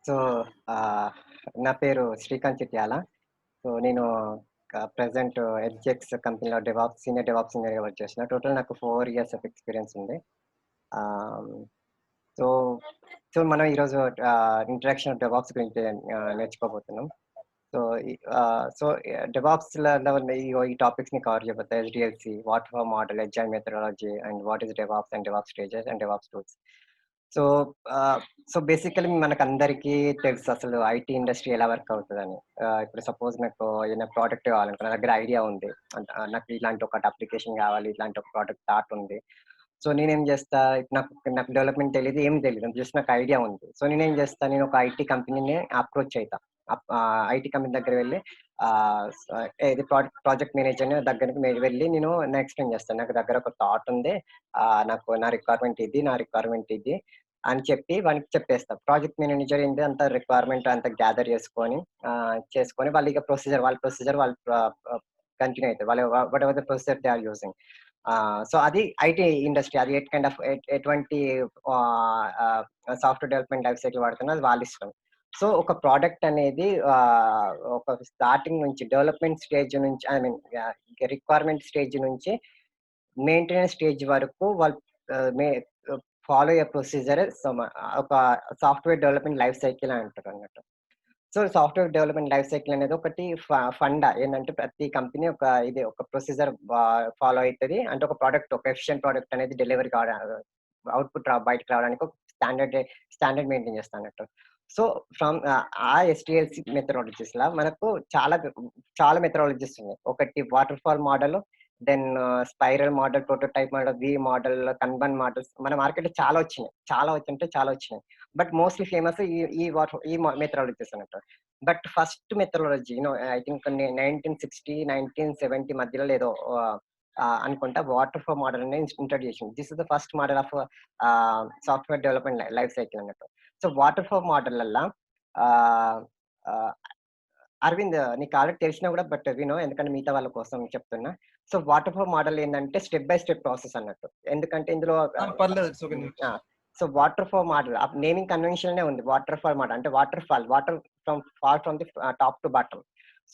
So, ఆహ్, నా పేరు శ్రీకాంత్ చిట్యాల. సో, నేను ప్రెజెంట్ ఎడ్జెక్స్ కంపెనీలో సీనియర్ డెవాప్స్ ఇంజినీర్‌గా వర్క్ చేస్తున్నా. టోటల్ నాకు 4 ఇయర్స్ ఆఫ్ ఎక్స్‌పీరియన్స్ ఉంది. ఆహ్, సో, సో మనం ఈరోజు ఇంట్రడక్షన్ ఆఫ్ డెవాప్స్ గురించి నేర్చుకోబోతున్నాం. సో, డెవాప్స్‌లలో ఉన్న ఈ టాపిక్స్‌ని కవర్ చేయబోతా. SDLC, water fall model, agile methodology and what is DevOps and DevOps stages and DevOps tools. So, ఆహ్, సో బేసికల్లీ మనకందరికీ తెలుసు అసలు ఐటీ ఇండస్ట్రీ ఎలా వర్క్ అవుతదని. ఇప్పుడు సపోజ్ నాకు ఏదైనా ప్రోడక్ట్ కావాలనుకో, నా దగ్గర ఐడియా ఉంది. నాకు ఇలాంటి ఒకటి అప్లికేషన్ కావాలి, ఇలాంటి ఒక ప్రోడక్ట్ థాట్ ఉంది. సో, నేనేం చేస్తా, ఇప్పుడు నాకు నాకు డెవలప్‌మెంట్ తెలీదు, ఏమి తెలీదు. జస్ట్ నాకు ఐడియా ఉంది. సో, నేనేం చేస్తా, నేను ఒక ఐటీ కంపెనీని అప్రోచ్ అయితా. ఐటీ కంపెనీ దగ్గర వెళ్లి ఆహ్, స ఏది ప్రాజెక్ట్ మేనేజర్‌ని దగ్గరికి వెళ్లి నేను ఎక్స్‌ప్లెయిన్ చేస్తాను. నాకు దగ్గర ఒక థాట్ ఉంది. నా రిక్వైర్మెంట్ ఇది, నా రిక్వైర్మెంట్ ఇది అని చెప్పి వానికి చెప్పేస్తా. ప్రాజెక్ట్ మేనేజర్ ఏంటి అంత రిక్వైర్మెంట్ అంతా గ్యాదర్ చేసుకొని వాళ్ళ ప్రొసీజర్ వాళ్ళు కంటిన్యూ అయితది. Whatever the procedure they are using. So, అది ఐటీ ఇండస్ట్రీ. అది ఎటువంటి ఆహ్, ఆహ్, సాఫ్ట్‌వేర్ డెవలప్‌మెంట్ లైఫ్ సైకిల్ వాడుతున్నా అది వాళ్ళిష్టం. సో, ఒక ప్రొడక్ట్ అనేది ఒక స్టార్టింగ్ నుంచి డెవలప్‌మెంట్ స్టేజ్ నుంచి ఐ మీన్ రిక్వైర్మెంట్ స్టేజ్ నుంచి మెయింటెనెన్స్ స్టేజ్ వరకు వాళ్ళు ఆహ్, మే ఫాలో అయ్యే ప్రొసీజర్ ఒక సాఫ్ట్‌వేర్ డెవలప్‌మెంట్ లైఫ్ సైకిల్ అని అంటారన్నట్టు. So, software development life cycle అనేది ఒకటి ఫండా. ఏందంటే ప్రతి కంపెనీ ఒక ప్రొసీజర్ ఫాలో అయితది. అంటే ఒక ఎఫిషియెంట్ ప్రొడక్ట్ అనేది డెలివరీ బయటికి రావడానికి ఒక స్టాండర్డ్ మెయింటైన్ చేస్తానన్నట్టు. సో, ఆ ఎస్‌డిఎల్‌సి మెథడాలజీస్‌లా మనకు చాలా చాలా మెథడాలజీస్ ఉన్నాయి. ఒకటి water fall model, then spiral model, prototype model, V model, Kanban models మన మార్కెట్‌లో చాలా వచ్చినాయి. చాలా వచ్చినాయి. బట్ మోస్ట్‌లీ ఫేమస్ ఈ మెథడాలజీస్ అన్నట్టు. But first methodology I think 1960, 1970 మధ్యలో ఏదో అనుకుంటా వాటర్ ఫ్లో మోడల్ అనేది ఇంట్రొడ్యూస్ చేసింది. This is the first model of software development life cycle అన్నట్టు. సో, వాటర్ ఫ్లో మోడల్‌లల్ల ఆహ్, ఆహ్, అరవింద్ నీకు ఆల్రెడీ తెలిసినా కూడా విను, ఎందుకంటే మిగతా వాళ్ళ కోసం చెప్తున్నా. సో, వాటర్ ఫ్లో మోడల్ ఏందంటే స్టెప్ బై స్టెప్ ప్రాసెస్ అన్నట్టు. ఎందుకంటే ఇందులో పర్లేదు. It's okay. Hmm. So, water fall model naming కన్వెన్షన్‌నే ఉంది. వాటర్ ఫాల్ మోడల్ అంటే water from the top to bottom.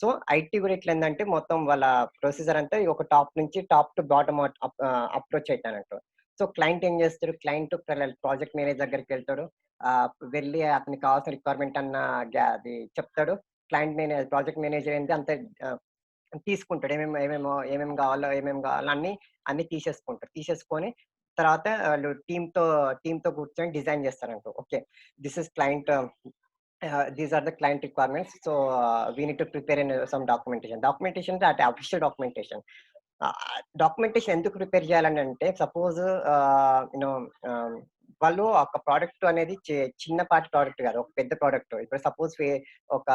So, IT కూడా ఎట్లైందంటే మొత్తం వాళ్ళ ప్రొసీజర్ అంతా ఒక టాప్ నుంచి టాప్ టు బాటమ్ అప్రోచ్ అయితానట్టు. సో, క్లయింట్ ఏం చేస్తాడు? ప్రాజెక్ట్ మేనేజర్ దగ్గరికెళ్తాడు. వెళ్లి అతనికి కావాల్సిన రిక్వైర్మెంట్ అది చెప్తాడు. ప్రాజెక్ట్ మేనేజర్ ఏంటి అంతా ఆహ్, తీసుకుంటాడు. ఏమేమి కావాలో అన్నీ తీసేసుకుంటాడు. తీసేసుకొని తర్వాత ఆళ్ళు టీమ్‌తో కూర్చొని డిజైన్ చేస్తారంట. Okay. This is client these are the client requirements. So, we need to prepare some documentation. Documentation అంటే అఫీషియల్ డాక్యుమెంటేషన్. డాక్యుమెంటేషన్ ఎందుకు ప్రిపేర్ చేయాలనంటే సపోజ్ యూ నో ఆహ్, వాళ్ళు ఒక ప్రొడక్ట్ అనేది చిన్నపాటి ప్రొడక్ట్ కాదు. ఒక పెద్ద ప్రొడక్ట్. ఇప్పుడు సపోజ్ ఒక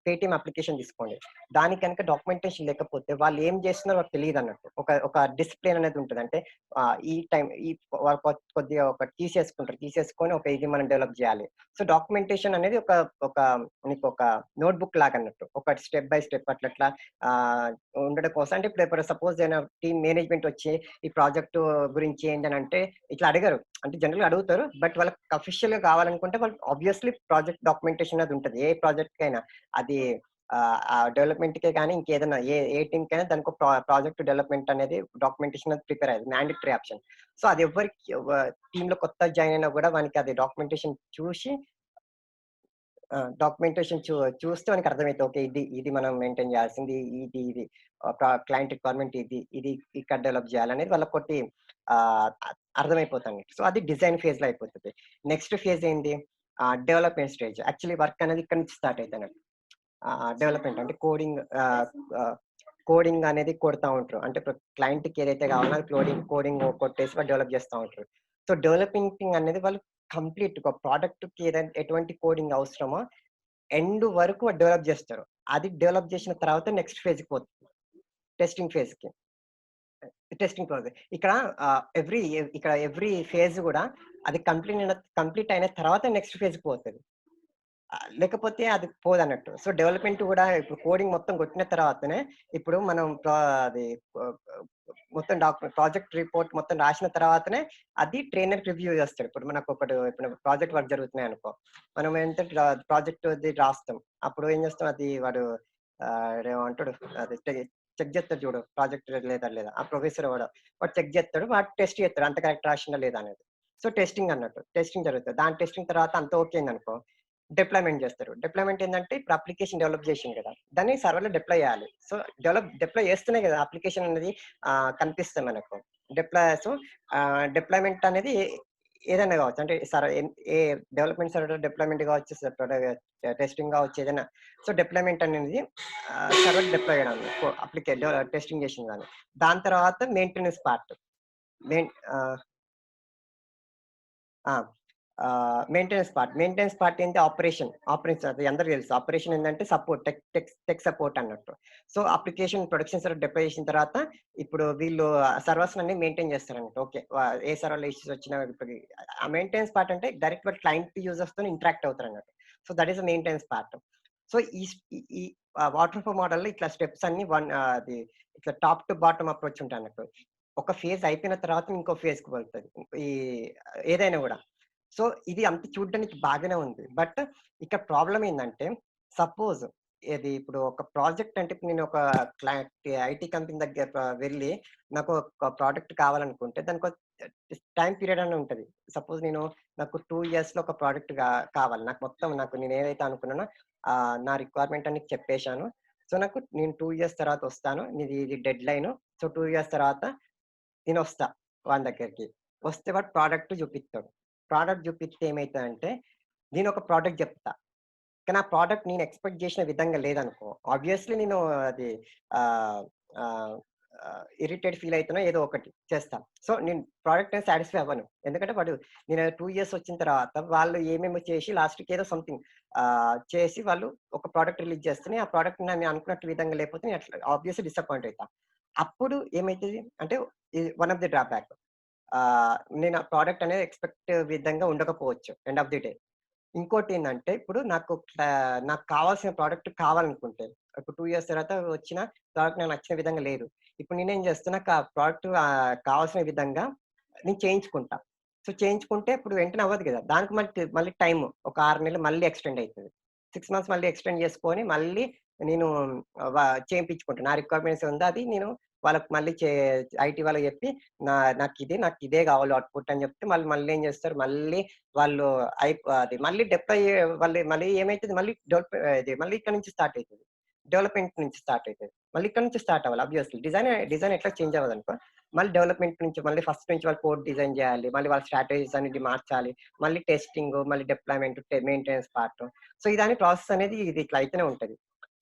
పేటీఎం అప్లికేషన్ తీసుకోండి. దానికి గనుక డాక్యుమెంటేషన్ లేకపోతే వాళ్ళు ఏం చేస్తున్నారో వాళ్ళకి తెలీదన్నట్టు. ఒక డిసిప్లిన్ అనేది ఉంటది. అంటే ఈ టైం ఈ వాళ్ళు కొద్దిగా ఒకటి తీసేసుకుంటారు. తీసేసుకొని ఇది మనం డెవలప్ చేయాలి. సో, డాక్యుమెంటేషన్ అనేది ఒక నీకొక నోట్‌బుక్ లాగన్నట్టు. ఒక స్టెప్ బై స్టెప్ అట్లట్లా ఆహ్, ఉండడం కోసం అంటే ఇప్పుడు సపోజ్ ఏమైనా టీమ్ మేనేజ్‌మెంట్ వచ్చి ఈ ప్రాజెక్ట్ గురించి ఏంటనంటే ఇట్లా అడగరు. అంటే జనరల్‌గా అడుగుతారు. బట్ వాళ్ళకి అఫీషియల్‌గా కావాలనుకుంటే వాళ్ళు ఆబ్వియస్‌లీ ప్రాజెక్ట్ డాక్యుమెంటేషన్ అనేది ఉంటది. ఏ ప్రాజెక్ట్‌కైనా. అది ఆ డెవలప్‌మెంట్‌కే గాని ఇంకేదైనా ఏ టీమ్‌కైనా దానికొక ప్రాజెక్ట్ డెవలప్‌మెంట్ అనేది డాక్యుమెంటేషన్ అనేది ప్రిపేర్ అయ్యేది. Mandatory option. సో, అది టీమ్‌లో కొత్తగా జాయిన్ అయినా కూడా వానికి అది డాక్యుమెంటేషన్ చూస్తే వానికి అర్థమైతది. ఓకే. ఇది మనం మెయింటైన్ చేయాల్సింది. ఇది క్లయింట్ రిక్వైర్మెంట్ ఇది. ఇది ఇక్కడ డెవలప్ చేయాలనేది వాళ్ళకొకటి ఆహ్, అ అర్థమైపోతుంది. సో, అది డిజైన్ ఫేజ్‌లో అయిపోతది. నెక్స్ట్ ఫేజ్ ఏంది? Development stage. యాక్చువల్లీ వర్క్ అనేది ఇక్కడ నుంచి స్టార్ట్ అయిద్దన్నట్టు. డెవలప్‌మెంట్ అంటే ఆహ్, కోడింగ్ అనేది కొడతా ఉంటారు. అంటే ఇప్పుడు క్లయింట్‌కి ఏదైతే కావాలో అది కోడింగ్ కొట్టేసి వాళ్ళు డెవలప్ చేస్తా ఉంటారు. సో, డెవలపింగ్ అనేది వాళ్ళు కంప్లీట్ ఒక ప్రొడక్ట్‌కి ఎటువంటి కోడింగ్ అవసరమో ఎండ్ వరకు డెవలప్ జేస్తారు. అది డెవలప్ జేసిన తర్వాత నెక్స్ట్ ఫేజ్‌కి పోతుంది. టెస్టింగ్ ఫేజ్‌కి. Testing process. ఎవ్రీ ఫేజ్ గూడా అది కంప్లీట్ అయిన తర్వాత నెక్స్ట్ ఫేజ్‌కి పోతది. లేకపోతే అది పోదన్నట్టు. సో, డెవలప్‌మెంట్ గూడా ఇప్పుడు కోడింగ్ మొత్తం కొట్టిన తర్వాతనే ఇప్పుడు మనం అది మొత్తం ప్రాజెక్ట్ రిపోర్ట్ మొత్తం రాసిన తర్వాతనే అది ట్రైనర్‌కి రివ్యూ చేస్తాడు. ఇప్పుడు ప్రాజెక్ట్ వర్క్ జరుగుతున్నాయనుకో, మనం ఏంటంటే ప్రాజెక్ట్‌ది రాస్తాం. అప్పుడు ఏం చేస్తాం, అది వాడు ఏమంటాడు, అది చెక్ చేస్తాడు చూడు, ప్రాజెక్ట్ లేదా. ఆ ప్రొఫెసర్ వాడు చెక్ చేస్తాడు. వాడు టెస్ట్ చేస్తాడు అంత కరెక్ట్ రాసిందా లేదా అనేది. సో, టెస్టింగ్ అన్నట్టు. టెస్టింగ్ జరుగుతది. దాని టెస్టింగ్ తర్వాత అంతా ఓకే అయిందనుకో, డిప్లాయ్‌మెంట్ చేస్తారు. డిప్లాయ్‌మెంట్ ఏందంటే ఇప్పుడు అప్లికేషన్ డెవలప్ చేసిండు కదా! దాన్ని సర్వర్‌లో డిప్లాయ్ చేయాలి. సో, డిప్లాయ్ చేస్తేనే కదా అప్లికేషన్ అనేది కనిపిస్తది మనకు. సో, డిప్లాయ్‌మెంట్ అనేది ఏదైనా కావచ్చు. అంటే ఏ డెవలప్‌మెంట్ సర్వర్‌లో డిప్లాయ్‌మెంట్ కావచ్చు, టెస్టింగ్ కావచ్చు ఏదైనా. సో, డిప్లాయ్‌మెంట్ అనేది సర్వర్ డిప్లాయ్ చేయడం టెస్టింగ్ చేసిన దాన్ని. దాని తర్వాత మెయింటెనెన్స్ పార్ట్. మెయిన్ ఆహ్, ఆ! మెయింటెనెన్స్ పార్ట్ ఏంటి, ఆపరేషన్ అది అందరికి తెలుసు. ఆపరేషన్ ఏందంటే సపోర్ట్, టెక్ సపోర్ట్ అన్నట్టు. So, application production server deploy చేసిన తర్వాత ఇప్పుడు వీళ్ళు సర్వర్స్ అన్ని మెయింటైన్ చేస్తారన్నట్టు. ఓకే. ఏ సర్వర్‌లో ఇష్యూస్ వచ్చినా ఇప్పుడు ఆ మెయింటెనెన్స్ పార్ట్ అంటే డైరెక్ట్ వాళ్ళ క్లయింట్ యూజర్స్‌తోని ఇంటరాక్ట్ అవుతారన్నట్టు. So, that is the maintenance part. So, ఈ స్ ఈ ఈ వాటర్ ఫ్లో మోడల్‌లో ఇట్లా స్టెప్స్ అన్ని అది ఇట్లా టాప్ టు బాటమ్ అప్రోచ్ ఉంటాయన్నట్టు. ఒక ఫేజ్ అయిపోయిన తర్వాత ఇంకో ఫేజ్‌కి వెళ్తది. ఈ ఏదైనా గూడా. సో, ఇది అంత చూడ్డానికి బాగానే ఉంది. బట్ ఇక్కడ ప్రాబ్లమ్ ఏందంటే, సపోజ్ ఇప్పుడు ఒక ప్రాజెక్ట్ అంటే ఇప్పుడు నేను ఒక ఐటీ కంపెనీ దగ్గర వెళ్లి నాకు ఒక ప్రొడక్ట్ కావాలనుకుంటే దానికొ టైమ్ పీరియడ్ అని ఉంటది. సపోజ్ నాకు 2 ఇయర్స్‌లో ఒక ప్రొడక్ట్ కావాలి. నాకు నేను ఏదైతే అనుకున్నానో నా రిక్వైర్మెంట్ అని చెప్పేసాను. సో, నేను 2 ఇయర్స్ తర్వాత వస్తాను. ఇది డెడ్‌లైను. సో, 2 ఇయర్స్ తర్వాత నేనొస్తా వాని దగ్గరికి. వస్తే వాడు ప్రొడక్ట్ చూపిత్తడు. ప్రొడక్ట్ చూపిత్తే ఏమైతదంటే, నేనొక ప్రొడక్ట్ జెప్తా. కానీ ఆ ప్రొడక్ట్ నేను ఎక్స్‌పెక్ట్ జేసిన విధంగా లేదనుకో, ఆబ్వియస్‌లీ నేను అది ఆహ్, ఆహ్, ఇరిటేట్ ఫీల్ అయితానో ఏదో ఒకటి చేస్తా. సో, నేను ప్రొడక్ట్ అనేది సాటిస్ఫై అవ్వను. ఎందుకంటే నేను 2 ఇయర్స్ వచ్చిన తర్వాత వాళ్ళు ఏమేమో చేసి లాస్ట్‌కి ఏదో సంథింగ్ చేసి వాళ్ళు ఒక ప్రొడక్ట్ రిలీజ్ చేస్తేనే ఆ ప్రొడక్ట్ నేను అనుకున్నట్టు విధంగా లేకపోతే నేను అట్లా ఆబ్వియస్‌లీ డిసప్పాయింట్ అయితా. అప్పుడు ఏమైతది అంటే, ఇది వన్ ఆఫ్ ది డ్రాబ్యాక్. నేను ఆ ప్రొడక్ట్ అనేది ఎక్స్‌పెక్ట్ విధంగా ఉండకపోవచ్చు ఎండ్ ఆఫ్ ది డే. ఇంకోటేందంటే, ఇప్పుడు నాకు కావాల్సిన ప్రొడక్ట్ కావాలనుకుంటే, ఇప్పుడు 2 ఇయర్స్ తర్వాత వచ్చిన ప్రొడక్ట్ నాకు నచ్చిన విధంగా లేదు. ఇప్పుడు నేనేం చేస్తున్నా, ఆ ప్రొడక్ట్ కావాల్సిన విధంగా నేను చేయించుకుంటా. సో, చేయించుకుంటే ఇప్పుడు వెంటనే అవ్వదు గదా! దానికి మళ్ళీ టైము ఒక 6 నెలలు మళ్ళీ ఎక్స్‌టెండ్ అయితది. 6 మంత్స్ మళ్ళీ ఎక్స్‌టెండ్ చేసుకొని, మళ్ళీ నేను వ చేయింపించుకుంటా. నా రిక్వైర్మెంట్స్ ఉందా అది నేను వాళ్ళకి మళ్ళీ ఐటీ వాళ్ళకి చెప్పి, నాకిదే కావాలి అవుట్‌పుట్ అని చెప్తే, మళ్ళీ ఏం చేస్తారు, మళ్ళీ వాళ్ళు అది మళ్ళీ మళ్ళీ ఏమైతది, మళ్ళీ ఇక్కడి నుంచి స్టార్ట్ అయితది. డెవలప్‌మెంట్ నుంచి స్టార్ట్ అయితది. మళ్ళీ ఇక్కడి నుంచి స్టార్ట్ అవ్వాలి ఆబ్వియస్‌లీ. డిజైన్ ఎట్లా చేంజ్ అవ్వదనుకో, మళ్ళీ డెవలప్‌మెంట్ నుంచి మళ్ళీ ఫస్ట్ నుంచి వాళ్ళు కోడ్ డిజైన్ చేయాలి. మళ్ళీ వాళ్ళ స్ట్రాటజీస్ అన్నిటిని మార్చాలి. మళ్ళీ టెస్టింగు, మళ్ళీ డిప్లాయ్‌మెంట్, మెయింటెనెన్స్ పార్ట్. సో, ఇదని ప్రాసెస్ అనేది ఇది ఇట్లా అయితేనే ఉంటది.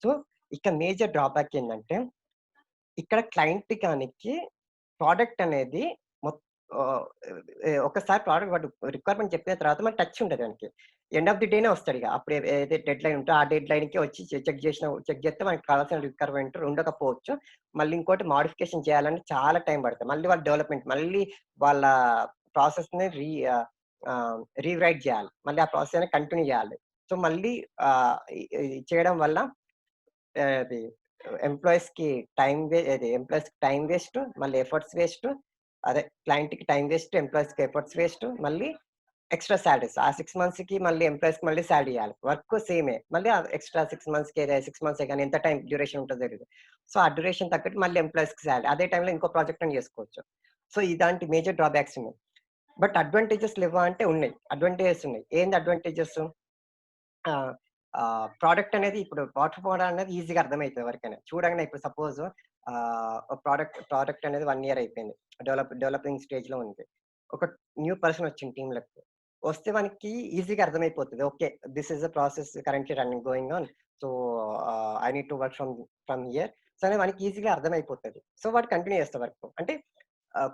సో, ఇక్కడ మేజర్ డ్రాబ్యాక్ ఏందంటే, ఇక్కడ క్లయింట్ గానికి ప్రొడక్ట్ అనేది మొత్ ఆహ్, ఒకసారి వాడు రిక్వైర్మెంట్ చెప్పిన తర్వాత మనకి టచ్ ఉండదు వానికి. ఎండ్ ఆఫ్ ది డేనే వస్తాడిగ. అప్పుడు ఏదైతే డెడ్‌లైన్ ఉంటో ఆ డెడ్‌లైన్‌కే వచ్చి చెక్ చేస్తే మనకు కావాల్సిన రిక్వైర్మెంట్ ఉండకపోవచ్చు. మళ్ళీ ఇంకోటి మోడిఫికేషన్ చేయాలంటే చాలా టైం పడతది. మళ్ళీ వాళ్ళ డెవలప్‌మెంట్ వాళ్ళ ప్రాసెస్‌ని రీరైట్ చేయాలి. మళ్ళీ ఆ ప్రాసెస్ అనేది కంటిన్యూ చేయాలి. సో, మళ్ళీ ఇది చేయడం వల్ల అది ఎంప్లాయీస్‌కి టైమ్ వేస్ట్, మళ్ళీ ఎఫర్ట్స్ వేస్ట్. అదే క్లయింట్‌కి టైమ్ వేస్ట్, ఎంప్లాయీస్‌కి ఎఫర్ట్స్ వేస్ట్. మళ్ళీ ఎక్స్‌ట్రా సాలరీస్. ఆ 6 మంత్స్‌కి మళ్ళీ ఎంప్లాయీస్‌కి మళ్ళీ సాలరీ ఇయ్యాలి. వర్క్ సేమే. మళ్ళీ ఎక్స్‌ట్రా 6 మంత్సే గాని ఎంత టైమ్ డ్యూరేషన్ ఉంటదో తెలీదు. సో, ఆ డ్యూరేషన్ తగ్గట్టు మళ్ళీ ఎంప్లాయీస్‌కి సాలరీ. అదే టైమ్‌లో ఇంకో ప్రాజెక్ట్ అని చేసుకోవచ్చు. సో, ఇలాంటి మేజర్ డ్రాబ్యాక్స్ ఉన్నాయి. బట్ అడ్వాంటేజెస్ లెవ్వా అంటే ఉన్నాయి. అడ్వాంటేజెస్ ఉన్నాయి. ఏంది అడ్వాంటేజెస్? ఆ! ప్రొడక్ట్ అనేది ఇప్పుడు వాటర్ ఫాల్ అనేది ఈజీగా అర్థమైతది ఎవరికైనా. చూడంగానే ఇప్పుడు సపోజ్ ఒక ప్రొడక్ట్ అనేది 1 ఇయర్ అయిపోయింది. డెవలపింగ్ స్టేజ్‌లో ఉంది. ఒక న్యూ పర్సన్ వచ్చిండు టీమ్‌లోకి. వస్తే వానికి ఈజీగా అర్థమైపోతది. Okay. This is the process currently going on. So, I need to work from here. So, అని వానికి ఈజీగా అర్థమైపోతది. సో, వాడు కంటిన్యూ చేస్తాడు వర్క్. అంటే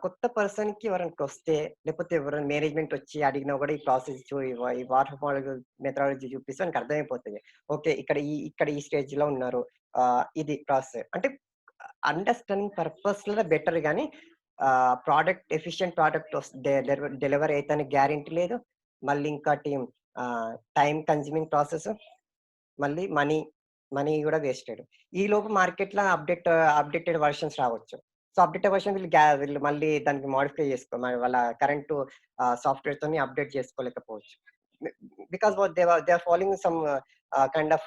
కొత్త పర్సన్‌కి ఎవరైనాకొస్తే, లేకపోతే ఎవరైనా మేనేజ్‌మెంట్ వచ్చి అడిగినా కూడా ఈ ప్రాసెస్ ఈ వాటర్ ఫాల్ మెథడాలజీ చూపిస్తే వానికి అర్థమైపోతది. ఓకే. ఇక్కడ ఈ స్టేజ్‌లో ఉన్నారు. ఇది ప్రాసెస్. అంటే అండర్‌స్టాండింగ్ పర్పస్‌లో బెటర్ గానీ ఎఫిషియెంట్ ప్రొడక్ట్ డెలివరీ అయితదని గ్యారంటీ లేదు. మళ్ళీ ఇంకోటి టైమ్ కన్స్యూమింగ్ ప్రాసెస్. మళ్ళీ మనీ గూడా వేస్టెడ్. ఈలోపు మార్కెట్‌లో అప్‌డేటెడ్ వెర్షన్స్ రావచ్చు. సో అప్డేట్ వర్షన్ వీళ్ళు మళ్ళీ దానికి మోడిఫై మరి వాళ్ళ కరెంటు సాఫ్ట్‌వేర్‌తోని అప్డేట్ చేసుకోలేకపోవచ్చు. Because they are following some kind of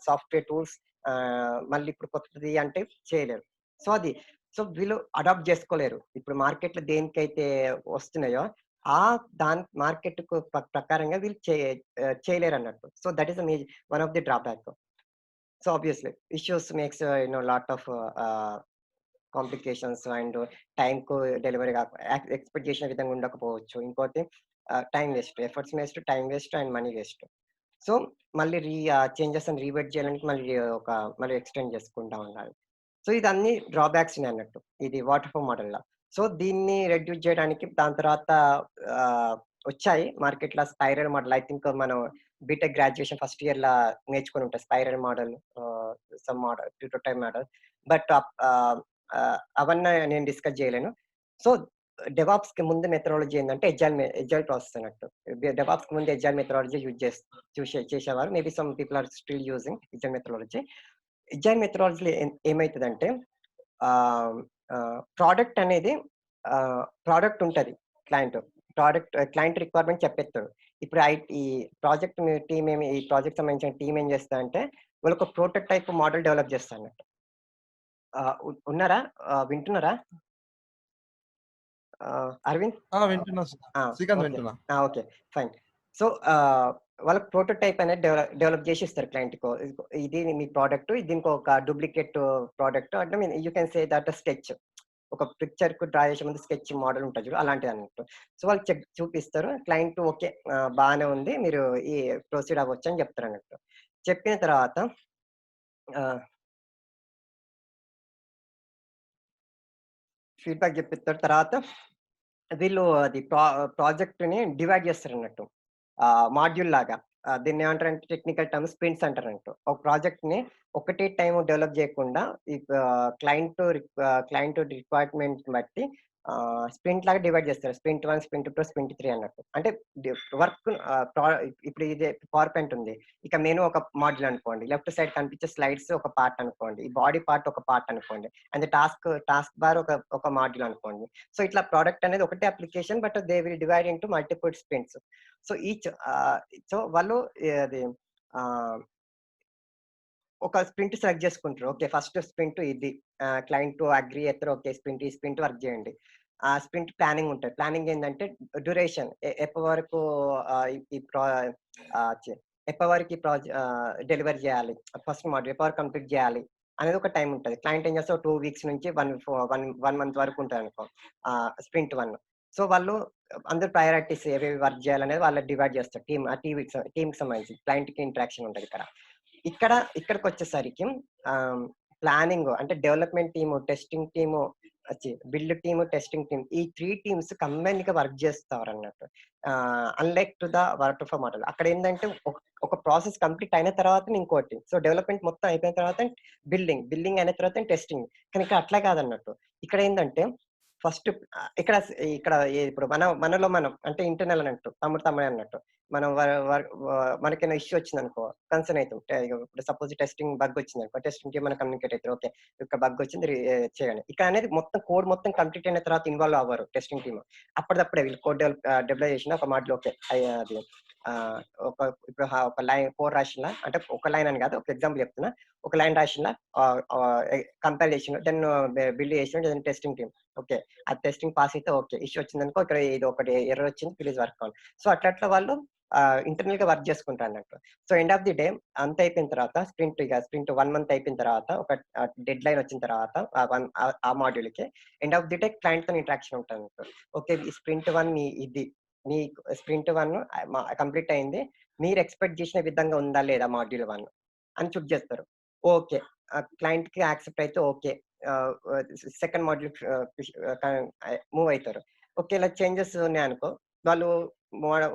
software tools. మళ్ళీ ఇప్పుడు కొత్తది అంటే చేయలేరు. సో అది. సో వీళ్ళు అడాప్ట్ చేసుకోలేరు. ఇప్పుడు మార్కెట్‌లో దేనికైతే వస్తున్నాయో దాని మార్కెట్‌కు ప్రకారంగా వీళ్ళు చేయలేరన్నట్టు. So that is one of the drawback. So obviously issues makes lot of complications and టైమ్‌కు డెలివరీ ఎక్స్‌పెక్ట్ చేసిన విధంగా ఉండకపోవచ్చు. ఇంకోటి time waste. Efforts waste, time waste and money waste. So, మళ్ళీ చేంజెస్‌ని రీవెట్ చేయడానికి మళ్ళీ ఎక్స్‌టెండ్ చేసుకుంటా ఉండాలి. సో, ఇదన్నీ డ్రాబ్యాక్స్‌నే అన్నట్టు. ఇది వాటర్‌ఫాల్ మోడల్‌ల. సో, దీన్ని రెడ్యూస్ చేయడానికి దాని తర్వాత ఆహ్, వచ్చాయి మార్కెట్‌ల స్పైరల్ మోడల్. ఐ థింక్ మనం బీటెక్ గ్రాడ్యుయేషన్ ఫస్ట్ ఇయర్‌ల నేర్చుకొని ఉంటాం. Spiral model, some model, prototype model. But అవన్నీ నేను డిస్కస్ చేయలేను. సో, డెవాప్స్‌కి ముందు మెథడాలజీ ఏందంటే ఎజైల్ ప్రాసెస్ అన్నట్టు. డెవాప్స్‌కి ముందు ఎజైల్ మెథడాలజీ చేసేవారు. Maybe some people are still using agile methodology. Agile మెథడాలజీలో ఏమైతదంటే ఆహ్, ప్రొడక్ట్ అనేది ప్రొడక్ట్ ఉంటది క్లయింట్. Client requirement చెప్పేత్తడు. ఇప్పుడు ఈ ఈ ప్రాజెక్ట్ సంబంధించిన టీమ్ ఏం చేస్తదంటే, వాళ్ళొక ప్రోటోటైప్ మోడల్ డెవలప్ చేస్తారన్నట్టు. ఉన్నారా? వింటున్నారా? అరవింద్? ఆ! వింటున్నా ఆ! శ్రీకాంత్ ఓకే. వింటున్నా. ఓకే. ఫైన్. సో, వాళ్ళకి ప్రోటోటైప్ అనేది డెవలప్ జేసి ఇస్తారు క్లయింట్‌కో. ఇది మీ ప్రొడక్ట్. దీనికొక డూప్లికేట్ ప్రొడక్ట్ అంటే you can say that sketch. ఒక పిక్చర్‌కు డ్రా చేసే ముందు స్కెచ్ మోడల్ ఉంటది చూడు అలాంటిదన్నట్టు. సో, వాళ్ళు చూపిస్తారు. Client okay. బానే ఉంది. మీరు ఈ ప్రొసీడ్ అవ్వచ్చు అని చెప్తారన్నట్టు. చెప్పిన తర్వాత ఆహ్, ఫీడ్‌బ్యాక్ జెప్పిస్తారు. తర్వాత వీళ్ళు అది ప్రాజెక్ట్‌ని డివైడ్ చేస్తారన్నట్టు. మాడ్యూల్ లాగా. దీన్నేమంటారంటే టెక్నికల్ టర్మ్ స్ప్రింట్స్ అంటారన్నట్టు. ఒక ప్రాజెక్ట్‌ని ఒకటే టైమ్ డెవలప్ చేయకుండా ఈ క్లయింట్ రిక్వైర్మెంట్‌ని బట్టి స్ప్రింట్ లాగా డివైడ్ చేస్తారు. స్ప్రింట్ 1, స్ప్రింట్ 2, స్ప్రింట్ 3 అన్నట్టు. అంటే డి వర్క్ ఆహ్, ప్రా ఇప్పుడు ఇదే పవర్ పాయింట్ ఉంది. ఇక మెను ఒక మాడ్యూల్ అనుకోండి. లెఫ్ట్ సైడ్ కనిపించే స్లైడ్స్ ఒక పార్ట్ అనుకోండి. ఈ బాడీ పార్ట్ ఒక పార్ట్ అనుకోండి. అండ్ టాస్క్ బార్ ఒక మాడ్యూల్ అనుకోండి. సో, ఇట్లా ప్రొడక్ట్ అనేది ఒకటే application. But they will divide into multiple sprints. So, so, వాళ్ళు అది ఆహ్, ఒక స్ప్రింట్ సెలెక్ట్ చేసుకుంటారు. ఓకే. ఫస్ట్ స్ప్రింట్ ఇది. క్లయింట్ అగ్రీ అయితారు. ఓకే. ఈ స్ప్రింట్ వర్క్ చేయండి. ఆ స్ప్రింట్ ప్లానింగ్ ఉంటది. ప్లానింగ్ ఏందంటే డ్యూరేషన్ ఎప్పటి వరకు ఆహ్, ఈ ఈ ప్రా ఆహ్, చె ఎప్పటి వరకు డెలివరీ చేయాలి. ఫస్ట్ మాడ్యూల్ ఎప్పటి వరకు కంప్లీట్ చేయాలి అనేది ఒక టైమ్ ఉంటది. క్లయింట్ ఏం చేస్తారు 2 వీక్స్ నుంచి 1 మంత్ వరకు ఉంటదనుకో. స్ప్రింట్ 1. సో, వాళ్ళు అందరూ ప్రయారిటీస్ ఏవేవి వర్క్ చేయాలనేది వాళ్ళు డివైడ్ చేస్తారు. టీమ్‌కి సంబంధించి. క్లయింట్‌కి ఇంటరాక్షన్ ఉంటదిక్కడ. ఇక్కడికొచ్చేసరికి ఆహ్, ప్లానింగ్ అంటే development team, testing team, build team, testing team ఈ 3 టీమ్స్ కంబైన్డ్‌గా వర్క్ చేస్తారన్నట్టు. Unlike to the waterfall model. అక్కడేందంటే ఒక ప్రాసెస్ కంప్లీట్ అయిన తర్వాతనే ఇంకోటి. సో, డెవలప్‌మెంట్ మొత్తం అయిపోయిన తర్వాత బిల్డింగ్ అయిన తర్వాత టెస్టింగ్. కానీ ఇక్కడ అట్లా కాదన్నట్టు. ఇక్కడేందంటే ఫస్ట్ ఇక్కడ ఇప్పుడు మనలో మనం అంటే ఇంటర్నల్ అన్నట్టు. తమ్ముడే అన్నట్టు. మనం వ వర్ వ మనకేమైనా ఇష్యూ వచ్చిందనుకో కన్సర్న్ అయితాం. ఇప్పుడు సపోజ్ టెస్టింగ్ బగ్ వచ్చిందనుకో, టెస్టింగ్ టీమ్ మనం కమ్యూనికేట్ అయితారు. ఓకే. ఇక్కడ బగ్ వచ్చింది చేయండి. ఇక్కడ అనేది కోడ్ మొత్తం కంప్లీట్ అయిన తర్వాత ఇన్వాల్వ్ అవ్వరు టెస్టింగ్ టీమ్. అప్పటిదప్పుడే వీళ్ళు కోడ్ డెవలప్ చేసిన ఒక మాడ్యూల్ ఓకే. అది ఆహ్, ఒక ఇప్పుడు ఒక లైన్ కోడ్ రాసినా అంటే ఒక లైన్ అని కాదు. ఒక ఎగ్జాంపుల్ చెప్తున్నా. ఒక లైన్ రాసినా ఆహ్, ఆహ్, కంపైల్ చేసిండు. దెన్ బిల్డ్ చేసిండు. Then testing team. ఓకే. ఆ టెస్టింగ్ పాస్ అయితే ఓకే. ఇష్యూ వచ్చిందనుకో ఇక్కడ ఇది ఒకటి ఎర్రర్ వచ్చింది. Please work on. సో, అట్లా వాళ్ళు ఇంటర్నల్‌గా వర్క్ చేసుకుంటారన్నట్టు. So, end of the day అంతా అయిపోయిన తర్వాత స్ప్రింట్ 1 మంత్ అయిపోయిన తర్వాత ఒక డెడ్‌లైన్ వచ్చిన తర్వాత ఆ మాడ్యూల్‌కి ఎండ్ ఆఫ్ ది డే క్లయింట్‌తోని ఇంటరాక్షన్ ఉంటదన్నట్టు. ఓకే. ఈ స్ప్రింట్ 1 ఇది. మీ స్ప్రింట్ 1 కంప్లీట్ అయింది. మీరు ఎక్స్‌పెక్ట్ చేసిన విధంగా ఉందా లేదా మాడ్యూల్ 1 అని చెక్ చేస్తారు. ఓకే. క్లయింట్‌కి యాక్సెప్ట్ అయితే ఓకే. ఆహ్, ఆహ్, సెకండ్ మాడ్యూల్ మూవ్ అయితారు. ఓకే. ఇలా చేంజెస్ ఉన్నాయనుకో వాళ్ళు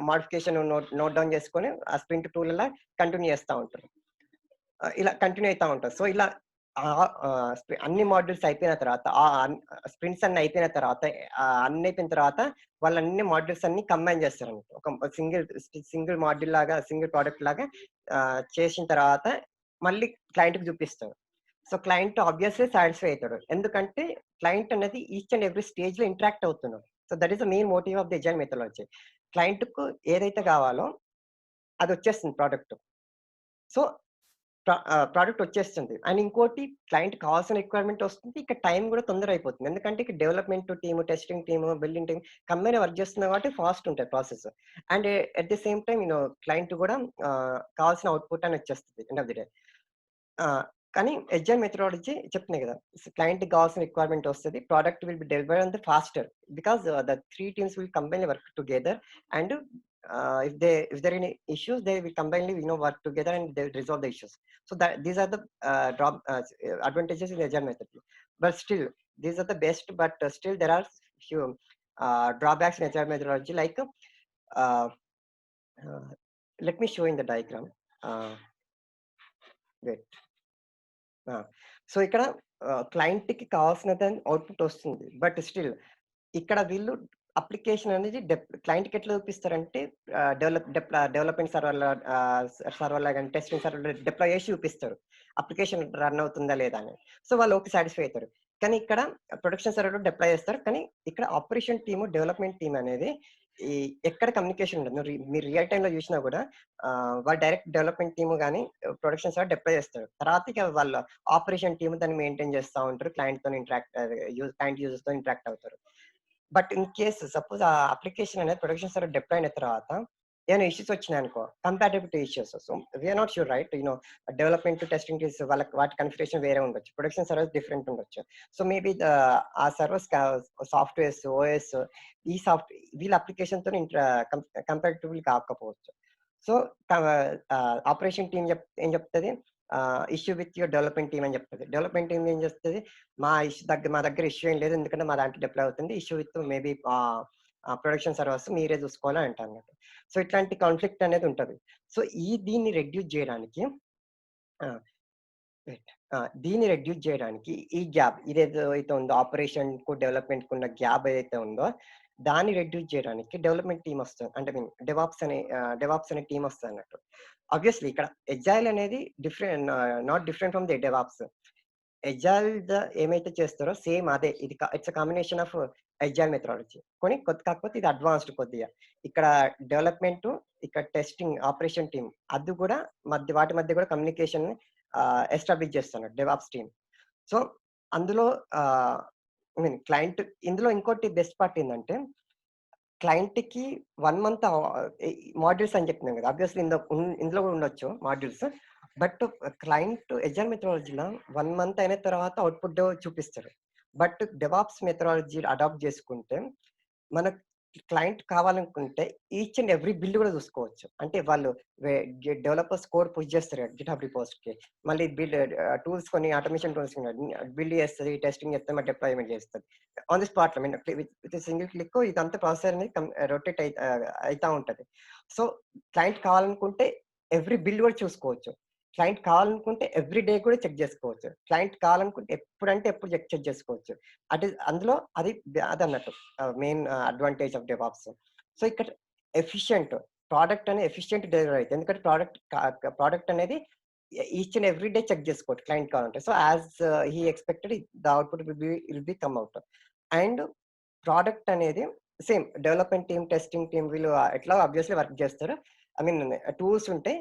మోడిఫికేషన్ నోట్ డౌన్ చేసుకొని ఆ స్ప్రింట్ 2లలో కంటిన్యూ చేస్తా ఉంటారు. ఇలా కంటిన్యూ అయితా ఉంటది. సో, ఇలా అన్ని మాడ్యూల్స్ అయిపోయిన తర్వాత స్ప్రింట్స్ అన్నీ అయిపోయిన తర్వాత అన్నీ అయిపోయిన తర్వాత వాళ్ళన్ని మాడ్యూల్స్ అన్నీ కంబైన్ చేస్తారన్నమాట. ఒక సింగిల్ మాడ్యూల్ లాగా, సింగిల్ ప్రొడక్ట్ లాగా చేసిన తర్వాత మళ్ళీ క్లయింట్‌కి చూపిస్తారు. సో క్లయింట్ ఆబ్వియస్లీ సాటిస్ఫై అవుతాడు. ఎందుకంటే క్లయింట్ అనేది ఈచ్ అండ్ ఎవ్రీ స్టేజ్‌లో ఇంటరాక్ట్ అవుతున్నాడు. So that is the main motive of the agile methodology. క్లయింట్‌కు ఏదైతే కావాలో అదొచ్చేస్తుంది ప్రొడక్ట్. సో ప్రొడక్ట్ వచ్చేస్తుంది. అండ్ ఇంకోటి క్లయింట్‌కి కావాల్సిన రిక్వైర్మెంట్ వస్తుంది. ఇక టైం కూడా తొందర అయిపోతుంది. ఎందుకంటే ఇక్కడ development team, testing team, building team combine work చేస్తుంది కాబట్టి ఫాస్ట్ ఉంటాయి process. And at the same time client కూడా కావాల్సిన అవుట్‌పుట్ అని వచ్చేస్తది ఎండ్ ఆఫ్ ది డే. ఆ! కానీ ఎజైల్ మెథడాలజీ చెప్తున్నాయి కదా! క్లయింట్‌కి కావాల్సిన రిక్వైర్మెంట్ వస్తది. Product will be delivered on the faster because the 3 teams will combinedly work together and if there are any issues, they will combinedly work together and they will resolve the issues. So that these are the advantages in agile method. But still, these are the best. But still, there are few drawbacks in agile methodology. Like, uh, uh, let me show in the diagram. Uh, wait. ఆ! So, ఇక్కడ క్లయింట్‌కి కావాల్సినదని output వస్తుంది. But still ఇక్కడ వీళ్ళు application అనేది క్లయింట్‌కి ఎట్లా చూపిస్తారంటే development సర్వర్‌లో సర్వర్‌లో గాని, టెస్టింగ్ సర్వర్‌లో డిప్లాయ్ చేసి చూపిస్తారు. అప్లికేషన్ రన్ అవుతుందా లేదా అని. సో, వాళ్ళు ఓకే సాటిస్ఫై అయితారు. కానీ ఇక్కడ ప్రొడక్షన్ సర్వర్‌లో డిప్లాయ్ చేస్తారు. కానీ ఇక్కడ ఆపరేషన్ టీమ్, డెవలప్‌మెంట్ టీమ్ అనేది ఈ ఎక్కడ కమ్యూనికేషన్ ఉండదు. మీరు రియల్ టైమ్‌లో చూసినా కూడా వాళ్ళు డైరెక్ట్ డెవలప్‌మెంట్ టీమ్ గాని, ప్రొడక్షన్ సర్వర్ డిప్లాయ్ చేస్తారు. తర్వాత ఇక వాళ్ళ ఆపరేషన్ టీమ్ దాన్ని మెయింటైన్ చేస్తా ఉంటారు. క్లయింట్ యూజర్స్‌తో ఇంటరాక్ట్ అవుతారు. బట్ ఇన్ కేస్ సపోజ్ ఆ అప్లికేషన్ అనేది ప్రొడక్షన్ సర్వర్ డిప్లాయ్ అయిన తర్వాత ఏమైనా ఇష్యూస్ వచ్చినాయనుకో, compatibility issues. So, we are not sure right. Development to testing teams వాటి కాన్ఫిగరేషన్ వేరే ఉండొచ్చు. ప్రొడక్షన్ సర్వర్స్ డిఫరెంట్ ఉండొచ్చు. సో, మేబీ ఆ సర్వర్స్ సాఫ్ట్‌వేర్స్, ఓఎస్ ఈ సాఫ్ట్ వీళ్ళ అప్లికేషన్‌తోని కంపాటిబుల్ కాకపోవచ్చు. సో, ఆపరేషన్ టీమ్ ఏం చెప్తది? Issue with your development team అని చెప్తది. డెవలప్‌మెంట్ టీమ్ ఏం చేస్తది? మా దగ్గర ఇష్యూ ఏం లేదు. ఎందుకంటే మా దాంట్లో డిప్లాయ్ అవుతుంది. Issue with maybe production servers మీరే చూసుకోవాలి అంటన్నట్టు. సో, ఇట్లాంటి కాన్‌ఫ్లిక్ట్ అనేది ఉంటది. సో, దీన్ని రెడ్యూస్ జేయడానికి ఆ! వెయిట్. దీన్ని రెడ్యూస్ జేయడానికి ఈ గ్యాప్ ఇదేదో అయితే ఉందో ఆపరేషన్‌కు, డెవలప్‌మెంట్‌కున్న గ్యాప్ ఏదైతే ఉందో, దాన్ని రెడ్యూస్ జేయడానికి డెవలప్‌మెంట్ టీమ్ వస్తది. అంటే డెవాప్స్ అనే టీమ్ వస్తదన్నట్టు. ఆబ్వియస్లీ ఇక్కడ ఎజైల్ అనేది not different from the DevOps. ఏమైతే చేస్తారో సేమ్ అదే. It's a combination of agile methodology. కాకపోతే ఇది అడ్వాన్స్‌డ్ కొద్దిగా. ఇక్కడ డెవలప్‌మెంటు, ఇక్కడ టెస్టింగ్, ఆపరేషన్ టీమ్ అది కూడా వాటి మధ్య కూడా కమ్యూనికేషన్ ఎస్టాబ్లిష్ చేస్తున్నారు డెవాప్స్ టీమ్. సో, అందులో ఆహ్, ఐ మీన్ క్లయింట్ ఇందులో ఇంకోటి బెస్ట్ పార్ట్ ఏందంటే క్లయింట్‌కి 1 మంత్ ఈ మాడ్యూల్స్ అని చెప్పినాం కదా! ఆబ్వియస్లీ ఇందులో కూడా ఉండొచ్చు మాడ్యూల్స్. బట్ క్లయింట్ ఎజైల్ మెథడాలజీలో 1 మంత్ అయిన తర్వాత అవుట్‌పుట్ చూపిస్తారు. బట్ డెవాప్స్ మెథడాలజీ అడాప్ట్ చేసుకుంటే మనకు క్లయింట్ కావాలనుకుంటే ఈచ్ అండ్ ఎవ్రీ బిల్డ్ కూడా చూసుకోవచ్చు. అంటే వాళ్ళు వె డెవలపర్స్ కోడ్ పుష్ చేస్తారు గిట్‌హబ్ రిపోజిటరీకి. మళ్ళీ టూల్స్ కొన్ని ఆటోమేషన్ టూల్స్ బిల్డ్ చేస్తది, టెస్టింగ్ చేస్తది, మరి డిప్లాయ్‌మెంట్ చేస్తది. ఆన్ ది స్పాట్‌లో విత్ సింగిల్ క్లిక్ ఇదంతా ప్రాసెస్ అనేది రొటేట్ అయితా ఉంటది. సో, క్లయింట్ కావాలనుకుంటే ఎవ్రీ బిల్డ్ కూడా చూసుకోవచ్చు. క్లయింట్ కావాలనుకుంటే ఎవ్రీ డే కూడా చెక్ చేసుకోవచ్చు. క్లయింట్ కావాలనుకుంటే ఎప్పుడంటే ఎప్పుడు చెక్ చేసుకోవచ్చు. అందులో అదన్నట్టు main advantage of DevOps. So, ఇక్కడ ఎఫిషియంట్ ప్రొడక్ట్ అనేది ఎఫిషియంట్ డెలివరీ అయితది. ఎందుకంటే ప్రొడక్ట్ అనేది each and every day check చేసుకోవచ్చు క్లయింట్ కావాలంటే. So, he expected the output will be come out. And product అనేది same development team, testing team వీళ్ళు ఎట్లాగో ఆబ్వియస్లీ వర్క్ చేస్తారు. ఐ మీన్ టూల్స్ ఉంటాయి.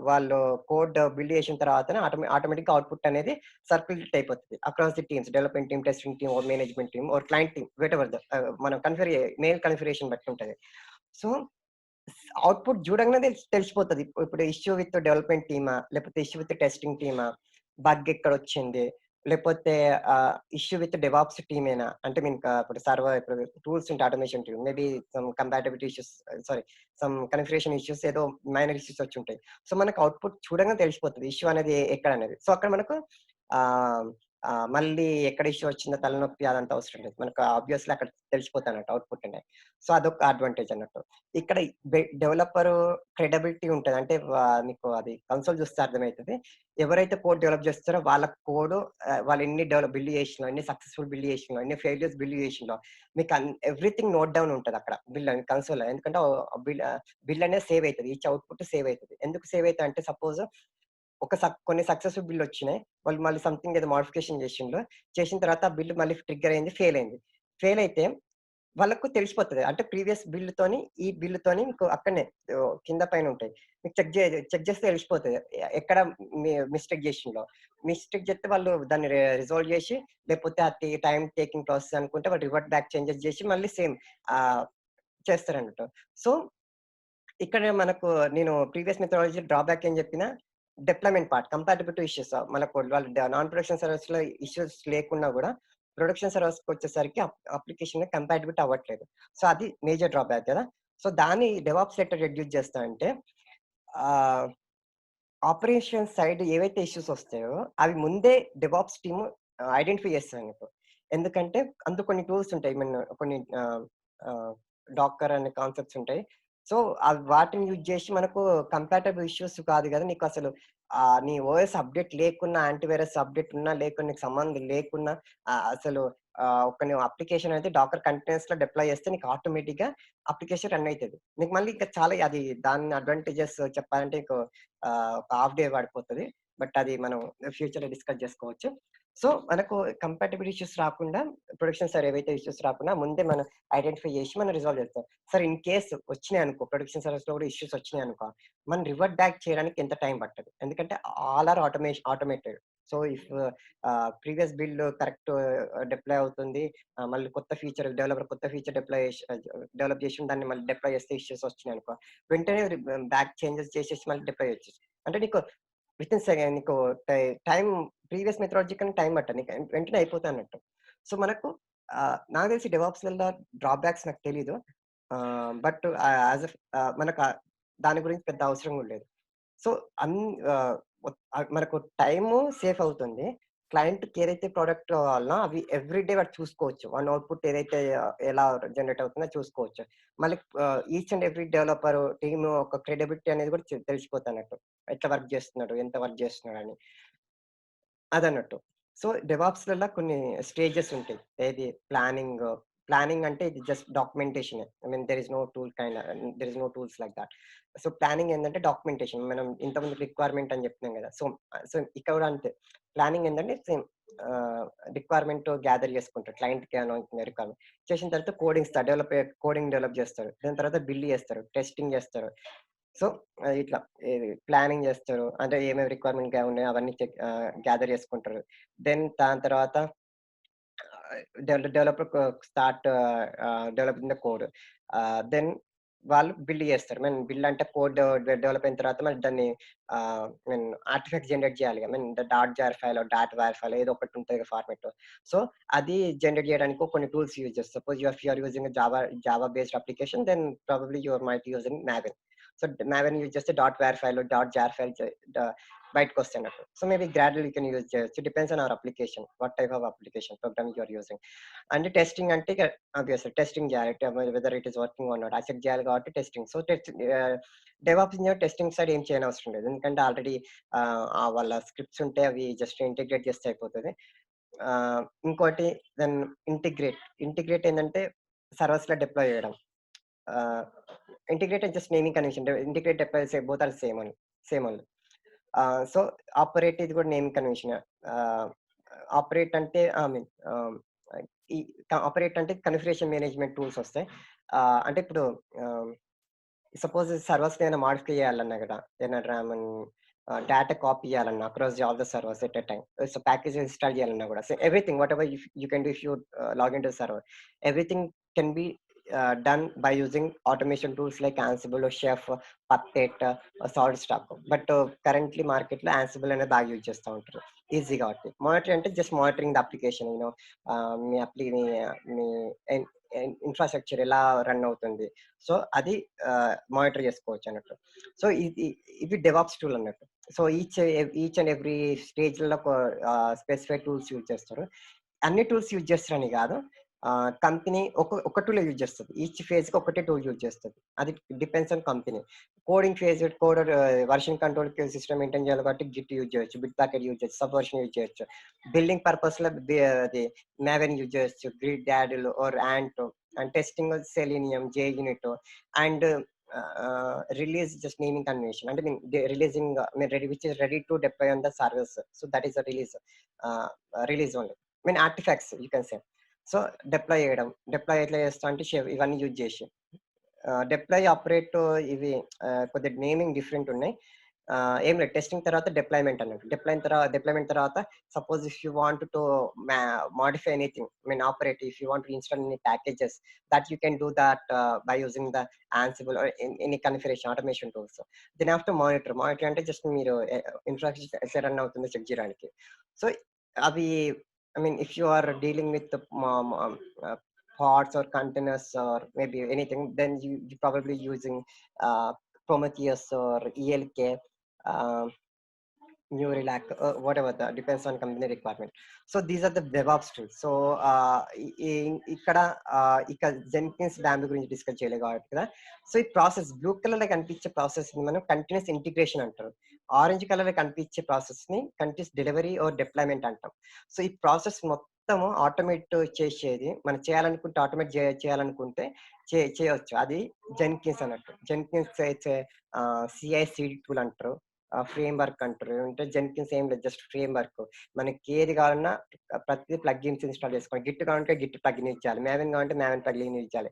వాళ్ళు కోడ్ బిల్డ్ చేసిన తర్వాతనే ఆటోమేటిక్‌గా అవుట్‌పుట్ అనేది సర్క్యులేట్ అయిపోతది. Across the teams development team, testing team or management team or client team whatever మనం మెయిల్ కాన్ఫిగరేషన్ బట్టి ఉంటది. సో, అవుట్‌పుట్ చూడంగానే తెలిసిపోతది. ఇప్పుడు ఇష్యూ విత్ డెవలప్‌మెంట్ టీమా? లేకపోతే ఇష్యూ విత్ టెస్టింగ్ టీమా? బగ్ ఎక్కడొచ్చింది? లేపోతే ఇష్యూ విత్ డెవాప్స్ టీమేనా? అంటే ఇప్పుడు టూల్స్ ఉంటాయి automation team. Maybe some compatibility issues some configuration issues ఏదో మైనర్ ఇష్యూస్ వచ్చుంటాయి. సో, మనకు అవుట్‌పుట్ చూడంగానే తెలిసిపోతది. ఇష్యూ అనేది ఎక్కడనేది. సో, అక్కడ మనకు ఆహ్, మళ్ళీ ఎక్కడ ఇష్యూ వచ్చిందో తలనొప్పి అదంతా అవసరం లేదు. మనకు ఆబ్వియస్‌లీ అక్కడ తెలిసిపోతాదన్నట్టు అవుట్‌పుట్ అనేది. సో, అదొక అడ్వాంటేజ్ అన్నట్టు. ఇక్కడ డెవలపరు క్రెడిబిలిటీ ఉంటది. అంటే మీకు అది కన్సోల్ చూస్తే అర్థమైతది. ఎవరైతే కోడ్ డెవలప్ చేస్తారో వాళ్ళ కోడ్ వాళ్ళు ఎన్ని బిల్డ్ చేసినో, ఎన్ని సక్సెస్‌ఫుల్ బిల్డ్ చేసినో, ఎన్ని ఫెయిల్యూర్స్ బిల్డ్ చేసిండో మీకు ఎవ్రీథింగ్ నోట్ డౌన్ ఉంటదక్కడ కన్సోల్‌లో. ఎందుకంటే బిల్ అనేది సేవ్ అయితది. ఈచ్ అవుట్‌పుట్ సేవ్ అయితది. ఎందుకు సేవ్ అయితదంటే సపోజ్ ఒక కొన్ని సక్సెస్‌ఫుల్ బిల్ వచ్చినాయి. వాళ్ళు మళ్ళీ సంథింగ్ ఏదో మోడిఫికేషన్ చేసిండ్రు. చేసిన తర్వాత ఆ బిల్ మళ్ళీ ట్రిగ్గర్ అయింది. ఫెయిల్ అయింది. ఫెయిల్ అయితే వాళ్ళకు తెలిసిపోతది. అంటే ప్రీవియస్ బిల్‌తోని, ఈ బిల్‌తోని మీకు అక్కడనే కింద పైన ఉంటాయి. మీకు చెక్ చేస్తే తెలిసిపోతది. ఎక్కడ మిస్టేక్ జేసిండ్రో. మిస్టేక్ జేత్తే వాళ్ళు దాన్ని రిజాల్వ్ జేసి, లేకపోతే అది టైమ్ టేకింగ్ ప్రాసెస్ అనుకుంటే వాళ్ళు రివర్ట్ బ్యాక్ చేంజెస్ జేసి మళ్ళీ సేమ్ ఆహ్, చేస్తారన్నట్టు. సో, ఇక్కడ మనకు నేను ప్రీవియస్ మెథడాలజీ డ్రాబ్యాక్ ఏం జెప్పినా, డిప్లాయ్‌మెంట్ పార్ట్ కంపాటిబిలిటీ ఇష్యూస్ మనకు వాళ్ళు నాన్ ప్రొడక్షన్ సర్వీస్‌లో ఇష్యూస్ లేకున్నా గూడా, ప్రొడక్షన్ సర్వీస్‌కొచ్చేసరికి అప్లికేషన్ కంపాటిబిలిటీ అవ్వట్లేదు. సో, అది మేజర్ డ్రాబ్యాక్ గదా! సో, దాన్ని డెవాప్స్ ఎట్లా రెడ్యూస్ చేస్తా అంటే ఆహ్, ఆపరేషన్ సైడ్ ఏవైతే ఇష్యూస్ వస్తాయో, అవి ముందే డెవాప్స్ టీమ్ ఐడెంటిఫై చేస్తది మీకు. ఎందుకంటే అందులో కొన్ని టూల్స్ ఉంటాయి. కొన్ని ఆహ్, ఆహ్, డాకర్ అనే కాన్సెప్ట్స్ ఉంటాయి. సో, వాటిని యూజ్ చేసి మనకు కంపాటబుల్ ఇష్యూస్ కాదు గదా! నీకసలు నీ ఓఎస్ అప్‌డేట్ లేకున్నా, యాంటీవైరస్ అప్‌డేట్ ఉన్నా లేకున్నా, నీకు సంబంధం లేకున్నా అసలు ఒక నువ్వు అప్లికేషన్ అయితే డాకర్ కంటైనర్స్‌లో డిప్లాయ్ చేస్తే నీకు ఆటోమేటిక్‌గా అప్లికేషన్ రన్ అయితది. నీకు మళ్ళీ ఇంకా చాలా అది దాని అడ్వాంటేజెస్ చెప్పాలంటే నీకు ఒక హాఫ్ డే పడిపోతది. బట్ అది మనం ఫ్యూచర్‌లో డిస్కస్ చేసుకోవచ్చు. సో, మనకు కంపాటిబిలిటీ ఇష్యూస్ రాకుండా ప్రొడక్షన్ సైడ్ ఏవైతే ఇష్యూస్ రాకుండా ముందే మనం ఐడెంటిఫై చేసి మనం రిజాల్వ్ చేస్తాం. సరే ఇన్ కేస్ వచ్చినాయనుకో ప్రొడక్షన్ సర్వీస్‌లో కూడా ఇష్యూస్ వచ్చినాయనుకో, మనం రివర్ట్ బ్యాక్ చేయడానికి ఎంత టైం పట్టదు. ఎందుకంటే all are automated. So, if previous build correct deploy అవుతుంది. మళ్ళీ డెవలపర్ కొత్త ఫీచర్ డెవలప్ చేసి దాన్ని మళ్ళీ డిప్లాయ్ చేస్తే ఇష్యూస్ వచ్చినాయనుకో, వెంటనే బ్యాక్ చేంజెస్ చేసేసి మళ్ళీ డిప్లాయ్ చేయొచ్చు. అంటే నీకు వితిన్ నీకు టైమ్ ప్రీవియస్ మెథడాలజీ కన్నా టైం పట్టదు. నీకు వెంటనే అయిపోతాదన్నట్టు. సో, మనకు నాకు తెలిసి డెవాప్స్‌లల్ల డ్రాబ్యాక్స్ నాకు తెలీదు. బట్ యాస్ ఎ మనకు దాని గురించి పెద్ద అవసరం కూడా లేదు. సో, అన్ ఆహ్, మనకు టైము సేఫ్ అవుతుంది. క్లయింట్‌కి ఏదైతే ప్రొడక్ట్ కావాలనో అవి ఎవ్రీ డే వాడు చూసుకోవచ్చు. వాని అవుట్‌పుట్ ఏదైతే ఎలా జనరేట్ అవుతుందో చూసుకోవచ్చు. మళ్ళీ each and every developer team ఒక క్రెడిబిలిటీ అనేది కూడా తెలిసిపోతన్నట్టు. ఎట్లా వర్క్ చేస్తున్నాడు? ఎంత వర్క్ చేస్తున్నాడని. అదన్నట్టు. సో, డెవాప్స్‌లల్ల కొన్ని స్టేజెస్ ఉంటాయి. ఏది ప్లానింగ్ అంటే ఇది జస్ట్ డాక్యుమెంటేషనే. I mean there is no tools like that. So, planning ఏందంటే డాక్యుమెంటేషన్. మనం ఇంతకుముందు రిక్వైర్మెంట్ అని చెప్పినాం గదా! సో, ఇక్కడ కూడా అంతే. ప్లానింగ్ ఏందంటే సేమ్ ఆహ్, రిక్వైర్మెంట్ గ్యాదర్ చేసుకుంటారు. క్లయింట్‌కి ఏమైనా రిక్వైర్మెంట్. చేసిన తర్వాత కోడింగ్ డెవలప్ చేస్తారు. దాని తర్వాత బిల్డ్ చేస్తారు. టెస్టింగ్ చేస్తారు. సో, ఇట్లా ప్లానింగ్ జేస్తారు. అంటే ఏమేమి రిక్వైర్మెంట్‌గా ఉన్నాయో అవన్నీ గ్యాదర్ చేసుకుంటారు. దాని తర్వాత developer start developing the code. Then వాళ్ళు బిల్డ్ చేస్తారు. బిల్డ్ అంటే కోడ్ డెవలప్ అయిన తర్వాత మరి దాన్ని ఆర్టిఫాక్ట్స్ జనరేట్ చేయాలి. డాట్ జార్ ఫైలో, డాట్ వార్ ఫైలో ఏదో ఒకటి ఉంటది ఫార్మాట్. సో, అది జనరేట్ చేయడానికి కొన్ని టూల్స్ యూజ్ చేస్తారు. Suppose if you are using Java based application then probably you might using Maven. So, Maven use చేస్తే dot war file, dot jar file బయటకొస్తాయన్నట్టు. So, maybe gradual you can use చేయొచ్చు. Depends on our application. What type of application programming you are using. అంటే testing అంటే ఇక obviously testing చేయాలి. Whether it is working or not. Check చేయాలి కాబట్టి testing. So, DevOps engineer testing side ఏం చేయనవసరం లేదు. ఎందుకంటే ఆల్రెడీ వాళ్ళ స్క్రిప్ట్స్ ఉంటే అవి జస్ట్ ఇంటిగ్రేట్ చేస్తే అయిపోతది. ఇంకోటి దెన్ ఇంటిగ్రేట్ ఏందంటే సర్వర్స్‌లో డిప్లాయ్ చేయడం. Ah, integrate just naming convention. Integrate deploy both are same only. So, operate ఇది కూడా నేమింగ్ కన్వెన్షనే. ఆహ్, ఆపరేట్ అంటే ఐ మీన్ ఈ ఆపరేట్ అంటే కాన్ఫిగరేషన్ మేనేజ్‌మెంట్ టూల్స్ వస్తాయి. అంటే ఇప్పుడు ఆహ్, సపోజ్ సర్వర్స్‌ని ఏమైనా మోడిఫై చేయాలన్నా గూడా, ఏమైనా డేటా కాపీ చేయాలన్నా across all the servers at a time. So, package install చేయాలన్నా గూడా, so, everything whatever you can do if you log into server. Everything can be done by using automation tools like Ansible, Chef, Puppet, SaltStack. But currently మార్కెట్‌లో Ansible అనేది బాగా use చేస్తా ఉంటారు. Easy కాబట్టి. Monitoring అంటే just monitoring the application మీ మీ and infrastructure ఎలా రన్ అవుతుంది. సో, అది మానిటర్ చేసుకోవచ్చన్నట్టు. సో, ఇవి డెవాప్స్ టూల్ అన్నట్టు. సో, ఈచ్ అండ్ ఎవ్రీ స్టేజ్‌లో స్పెసిఫైడ్ టూల్స్ యూజ్ చేస్తారు. అన్ని టూల్స్ యూజ్ చేస్తారని గాదు. కంపెనీ ఒక టూలే యూజ్ చేస్తది. ఈచ్ ఫేజ్‌కి ఒకటే టూల్ యూజ్ చేస్తది. అది depends on company. Version control system maintain చేయాలి కాబట్టి గిట్ యూజ్ చేయొచ్చు. బిట్ ప్యాకెట్ యూజ్ చేయొచ్చు. సబ్‌వర్షన్ యూజ్ చేయొచ్చు. బిల్డింగ్ పర్పస్‌లో అది Maven యూజ్ చేయొచ్చు. Gradle, Daddle or Ant. And testing Selenium, JUnit and release just naming convention. And I mean, releasing, ready, which is ready to deploy on the servers. So that is a release, release only. I mean, artifacts, you can say. So deploy చేయడం, deploy ఎట్లా చేస్తా అంటే ఇవన్నీ use చేసి deploy operate ఇవి కొద్దిగా naming different ఉన్నాయి. ఏం లేదు, టెస్టింగ్ తర్వాత డిప్లాయ్మెంట్ అన్నట్టు. డిప్లాయ్మెంట్ తర్వాత suppose if you want to modify anything, I mean operate, if you want to install any packages, that you can do that by using the Ansible or any configuration automation tools. Then after monitor అంటే just మీరు infrastructure run అవుతుందో check చేయడానికి. So అవి, I mean, if you are dealing with the pods or containers or maybe anything, then you probably using Prometheus or ELK, uh, New Relax, whatever, that depends on company requirement. So these are the DevOps tools. So ఇక్కడ ఇక Jenkins dam గురించి discuss చేయలేదు కాబట్టి కదా. So ఈ process blue colour లో కనిపించే process ని మనం కంటిన్యూస్ ఇంటిగ్రేషన్ అంటారు. ఆరెంజ్ కలర్ లో కనిపించే ప్రాసెస్ ని కంటిన్యూస్ డెలివరీ ఆర్ డిప్లాయ్మెంట్ అంటాం. సో ఈ ప్రాసెస్ మొత్తం ఆటోమేట్ చేసేది, మనం చేయాలనుకుంటే ఆటోమేట్ చేయాలనుకుంటే చేయవచ్చు. అది జెన్కిన్స్ అన్నట్టు. జెన్కిన్స్ అయితే CI/CD టూల్ అంటారు, ఫ్రేమ్ వర్క్ అంటారు. అంటే జెన్కిన్స్ ఏం లేదు, జస్ట్ ఫ్రేమ్ వర్క్. మనకి ఏది కావాలన్నా ప్రతి ప్లగ్ఇన్స్ ఇన్స్టాల్ చేసుకోవాలి. గిట్ కావాలంటే గిట్ ప్లగ్ఇన్ యూజ్ చేయాలి, మ్యావెన్ కావాలంటే మ్యావెన్ ప్లగ్ఇన్ యూజ్ చేయాలి,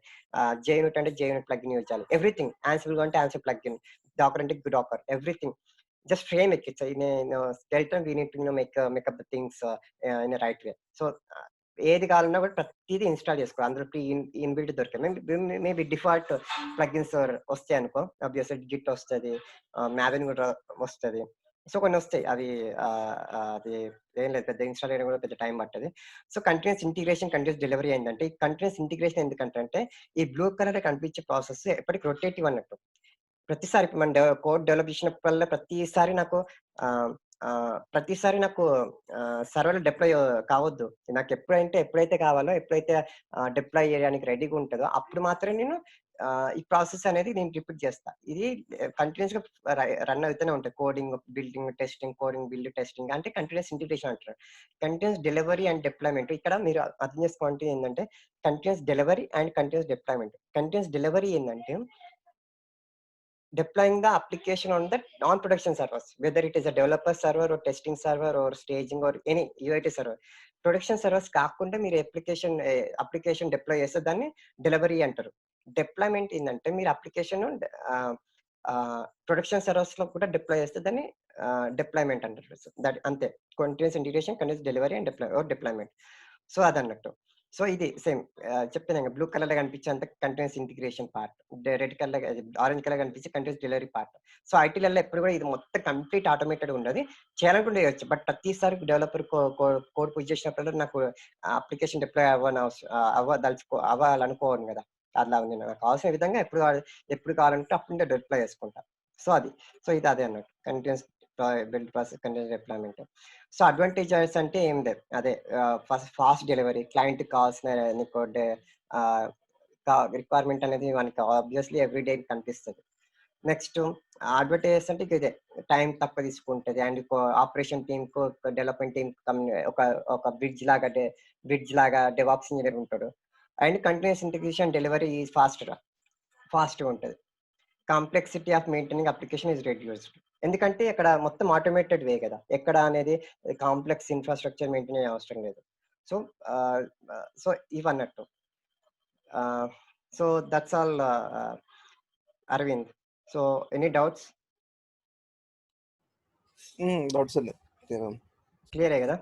జేయూనిట్ అంటే జేయూనిట్ ప్లగ్ఇన్ యూజ్ చేయాలి, ఎవ్రీథింగ్. ఆన్సిబుల్ కావాలంటే ఆన్సిబుల్ ప్లగ్ఇన్, డాకర్ అంటే Dakar, everything. Just frame ఎక్కించా. Skeleton we need to make up the things in right way. So ఏది కావాలన్నా కూడా ప్రతిదీ ఇన్స్టాల్ చేసుకోవాలి. అందులో ప్రీ ఇన్బిల్ట్ దొరికాయి. మేబీ డిఫాల్ట్ ప్లగ్ఇన్స్ వస్తాయి అనుకో, ఆబ్వియస్లీ గిట్ వస్తుంది, మ్యావెన్ కూడా వస్తుంది. సో కొన్ని వస్తాయి, అవి అది ఏం లేదు, పెద్ద ఇన్స్టాల్ చేయడం కూడా పెద్ద టైం పట్టదు. So continuous integration, continuous delivery అయిందంటే, ఈ కంటిన్యూస్ ఇంటిగ్రేషన్ ఎందుకంటే ఈ బ్లూ కలర్ కనిపించే ప్రాసెస్ ఎప్పటికి రొటేటివ్ అన్నట్టు. ప్రతిసారి మనం కోడ్ డెవలప్ చేసినప్పుడల్లా ప్రతిసారి నాకు సర్వర్ డిప్లాయ్ కావద్దు. నాకు ఎప్పుడైతే కావాలో, ఎప్పుడైతే డిప్లాయ్ చేయడానికి రెడీగా ఉంటుందో అప్పుడు మాత్రమే నేను ఈ ప్రాసెస్ అనేది నేను రిపీట్ చేస్తా. ఇది కంటిన్యూస్ గా రన్ అవుతూనే ఉంటుంది. Coding, building, testing, coding, build, testing అంటే కంటిన్యూస్ ఇంటిగ్రేషన్ అంటారు. కంటిన్యూస్ డెలివరీ అండ్ డిప్లాయ్మెంట్ ఇక్కడ మీరు అర్థం చేసుకోవాలంటే ఏంటంటే, continuous delivery and continuous deployment. Continuous delivery ఏంటంటే deploying the application on the non-production servers, whether it is a developer server or testing server or staging or any UAT server. Production servers కాకుండా మీరు application deploy చేస్తే దాన్ని delivery అంటారు. Deployment ఏంటంటే మీరు application production servers లో కూడా deploy చేస్తే దాన్ని డిప్లాయ్మెంట్ అంటారు. దట్ అంతే, continuous integration, continuous delivery and deployment. So అదన్నట్టు. సో ఇది సేమ్ చెప్తాను, బ్లూ కలర్ లో కనిపించేంత continuous integration part, red colour, orange colour కనిపించే కంటిన్యూస్ డెలివరీ పార్ట్. సో ఐటీలలో ఎప్పుడు కూడా ఇది మొత్తం కంప్లీట్ ఆటోమేటెడ్ ఉండదు. చేయాలనుకుంటే చేయొచ్చు, బట్ ప్రతిసారి డెవలపర్ కోడ్ పుష్ చేసినప్పుడు నాకు అప్లికేషన్ డిప్లాయ్ అవ్వాలనుకోను కదా. అట్లా నేను నాకు కావాల్సిన విధంగా ఎప్పుడు కావాలంటే అప్పుడు డిప్లాయ్ చేసుకుంటా. సో అది, సో ఇది అదే అన్నట్టు continuous build process, continuous deployment. So advantages అంటే ఏం లేదు, అదే ఫాస్ట్ డెలివరీ, క్లయింట్ కావాల్సిన రిక్వైర్మెంట్ అనేది మనకి ఆబ్వియస్లీ ఎవ్రీ డే కనిపిస్తుంది. నెక్స్ట్ అడ్వాంటేజెస్ అంటే ఇదే, టైం తక్కువ తీసుకుంటుంది అండ్ ఆపరేషన్ టీమ్ కు, డెవలప్మెంట్ టీమ్ ఒక బ్రిడ్జ్ లాగా డెవాప్స్ ఇంజనీర్ ఉంటాడు. అండ్ కంటిన్యూస్ ఇంటిగ్రేషన్ డెలివరీ ఫాస్ట్గా ఉంటుంది. Complexity of maintaining application is reduced. ఎందుకంటే ఇక్కడ మొత్తం ఆటోమేటెడ్ వే కదా, ఎక్కడ అనేది కాంప్లెక్స్ ఇన్ఫ్రాస్ట్రక్చర్ మెయింటైన్ అయ్యే అవసరం లేదు. సో ఇవన్నట్టు. So that's all Aravind. So any doubts? Doubts క్లియరే కదా?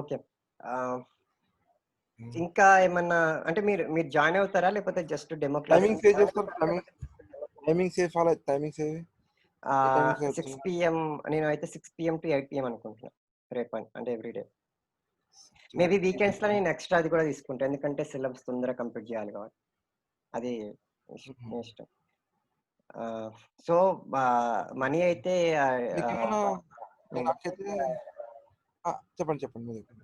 ఓకే. ఇంకా ఏమన్నా అంటే మీరు జాయిన్ అవుతారా లేకపోతే just demo class? Timings 6 PM, నేను అయితే 6 PM to 8 PM అనుకుంటున్నా రేపు, అంటే ఎవ్రీడే. మేబీ వీకెండ్స్ లో నేను ఎక్స్ట్రా అది కూడా తీసుకుంటా, ఎందుకంటే సిలబస్ తొందరగా కంప్లీట్ చేయాలి కాబట్టి. అది ఇష్టం. సో మనీ అయితే చెప్పండి.